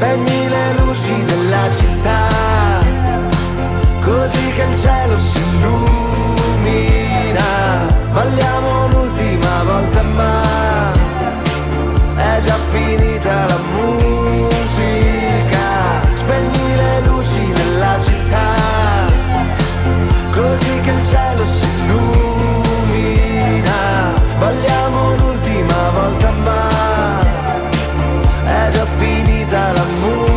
spegni le luci della città, così che il cielo si illumina. Balliamo l'ultima volta ma è già finita la musica. Spegni le luci della città, così che il cielo si illumina. Balliamo l'ultima volta ma è già finita la musica.